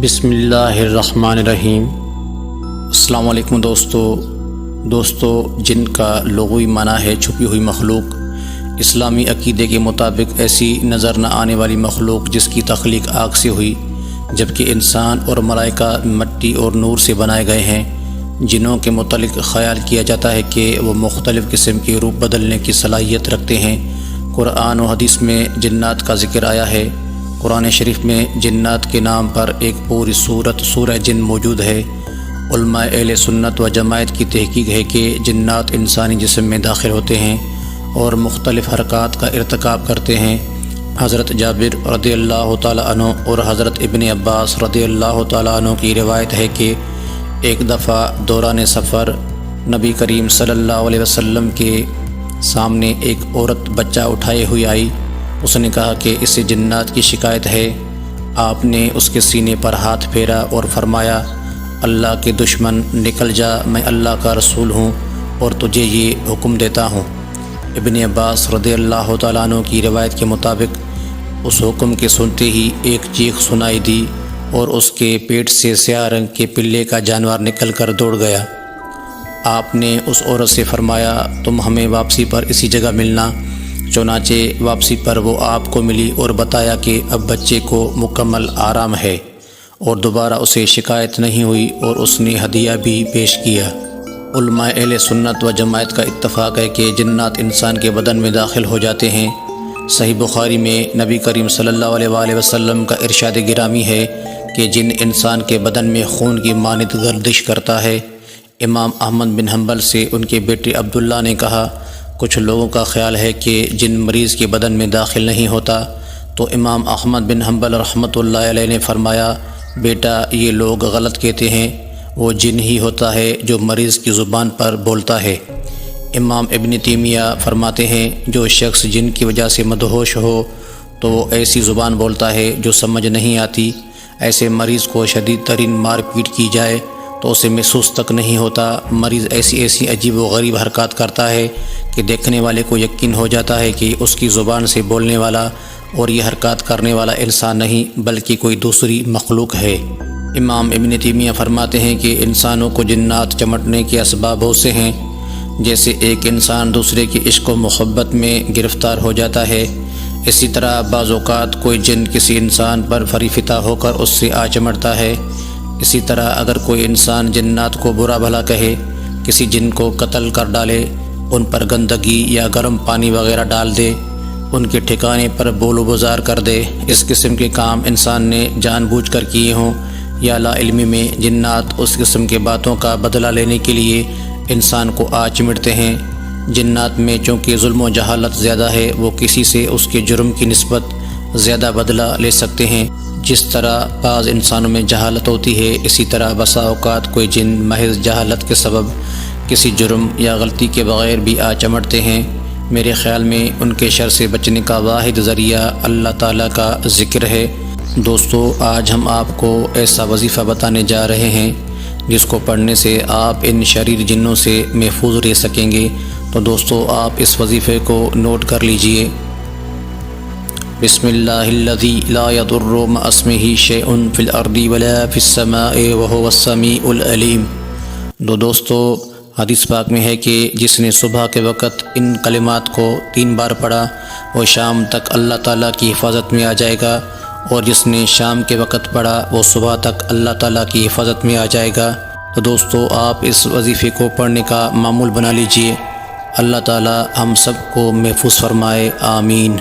بسم اللہ الرحمن الرحیم۔ السلام علیکم دوستو، جن کا لغوی معنی ہے چھپی ہوئی مخلوق۔ اسلامی عقیدے کے مطابق ایسی نظر نہ آنے والی مخلوق جس کی تخلیق آگ سے ہوئی، جبکہ انسان اور ملائکہ مٹی اور نور سے بنائے گئے ہیں۔ جنوں کے متعلق خیال کیا جاتا ہے کہ وہ مختلف قسم کے روپ بدلنے کی صلاحیت رکھتے ہیں۔ قرآن و حدیث میں جنات کا ذکر آیا ہے۔ قرآن شریف میں جنات کے نام پر ایک پوری سورہ جن موجود ہے۔ علماء اہل سنت و جماعت کی تحقیق ہے کہ جنات انسانی جسم میں داخل ہوتے ہیں اور مختلف حرکات کا ارتکاب کرتے ہیں۔ حضرت جابر رضی اللہ تعالیٰ عنہ اور حضرت ابن عباس رضی اللہ تعالیٰ عنہ کی روایت ہے کہ ایک دفعہ دوران سفر نبی کریم صلی اللہ علیہ وسلم کے سامنے ایک عورت بچہ اٹھائے ہوئی آئی۔ اس نے کہا کہ اسے جنات کی شکایت ہے۔ آپ نے اس کے سینے پر ہاتھ پھیرا اور فرمایا، اللہ کے دشمن نکل جا، میں اللہ کا رسول ہوں اور تجھے یہ حکم دیتا ہوں۔ ابن عباس رضی اللہ تعالیٰ عنہ کی روایت کے مطابق اس حکم کے سنتے ہی ایک چیخ سنائی دی اور اس کے پیٹ سے سیاہ رنگ کے پلے کا جانور نکل کر دوڑ گیا۔ آپ نے اس عورت سے فرمایا، تم ہمیں واپسی پر اسی جگہ ملنا۔ چنانچہ واپسی پر وہ آپ کو ملی اور بتایا کہ اب بچے کو مکمل آرام ہے اور دوبارہ اسے شکایت نہیں ہوئی اور اس نے ہدیہ بھی پیش کیا۔ علماء اہل سنت و جماعت کا اتفاق ہے کہ جنات انسان کے بدن میں داخل ہو جاتے ہیں۔ صحیح بخاری میں نبی کریم صلی اللہ علیہ وآلہ وسلم کا ارشاد گرامی ہے کہ جن انسان کے بدن میں خون کی مانند گردش کرتا ہے۔ امام احمد بن حنبل سے ان کے بیٹے عبداللہ نے کہا، کچھ لوگوں کا خیال ہے کہ جن مریض کے بدن میں داخل نہیں ہوتا، تو امام احمد بن حنبل رحمۃ اللہ علیہ نے فرمایا، بیٹا یہ لوگ غلط کہتے ہیں، وہ جن ہی ہوتا ہے جو مریض کی زبان پر بولتا ہے۔ امام ابن تیمیہ فرماتے ہیں، جو شخص جن کی وجہ سے مدہوش ہو تو وہ ایسی زبان بولتا ہے جو سمجھ نہیں آتی۔ ایسے مریض کو شدید ترین مار پیٹ کی جائے تو اسے محسوس تک نہیں ہوتا۔ مریض ایسی عجیب و غریب حرکات کرتا ہے کہ دیکھنے والے کو یقین ہو جاتا ہے کہ اس کی زبان سے بولنے والا اور یہ حرکات کرنے والا انسان نہیں بلکہ کوئی دوسری مخلوق ہے۔ امام ابن تیمیہ فرماتے ہیں کہ انسانوں کو جنات چمٹنے کے اسباب بہت سے ہیں۔ جیسے ایک انسان دوسرے کی عشق و محبت میں گرفتار ہو جاتا ہے، اسی طرح بعض اوقات کوئی جن کسی انسان پر فریفتہ ہو کر اس سے آ چمٹتا ہے۔ اسی طرح اگر کوئی انسان جنات کو برا بھلا کہے، کسی جن کو قتل کر ڈالے، ان پر گندگی یا گرم پانی وغیرہ ڈال دے، ان کے ٹھکانے پر بول و بزار کر دے، اس قسم کے کام انسان نے جان بوجھ کر کیے ہوں یا لا علمی میں، جنات اس قسم کے باتوں کا بدلہ لینے کے لیے انسان کو آ چمٹتے ہیں۔ جنات میں چونکہ ظلم و جہالت زیادہ ہے، وہ کسی سے اس کے جرم کی نسبت زیادہ بدلہ لے سکتے ہیں۔ جس طرح بعض انسانوں میں جہالت ہوتی ہے، اسی طرح بسا اوقات کوئی جن محض جہالت کے سبب کسی جرم یا غلطی کے بغیر بھی آ چمٹتے ہیں۔ میرے خیال میں ان کے شر سے بچنے کا واحد ذریعہ اللہ تعالیٰ کا ذکر ہے۔ دوستو، آج ہم آپ کو ایسا وظیفہ بتانے جا رہے ہیں جس کو پڑھنے سے آپ ان شریر جنوں سے محفوظ رہ سکیں گے۔ تو دوستو، آپ اس وظیفے کو نوٹ کر لیجئے۔ بسم اللہ الذی لا یضر مع اسمہ شیء فی الارض ولا فی السماء وہو السمیع العلیم۔ دوستو، حدیث پاک میں ہے کہ جس نے صبح کے وقت ان کلمات کو 3 بار پڑھا وہ شام تک اللہ تعالیٰ کی حفاظت میں آ جائے گا، اور جس نے شام کے وقت پڑھا وہ صبح تک اللہ تعالیٰ کی حفاظت میں آ جائے گا۔ تو دوستو، آپ اس وظیفے کو پڑھنے کا معمول بنا لیجئے۔ اللہ تعالیٰ ہم سب کو محفوظ فرمائے، آمین۔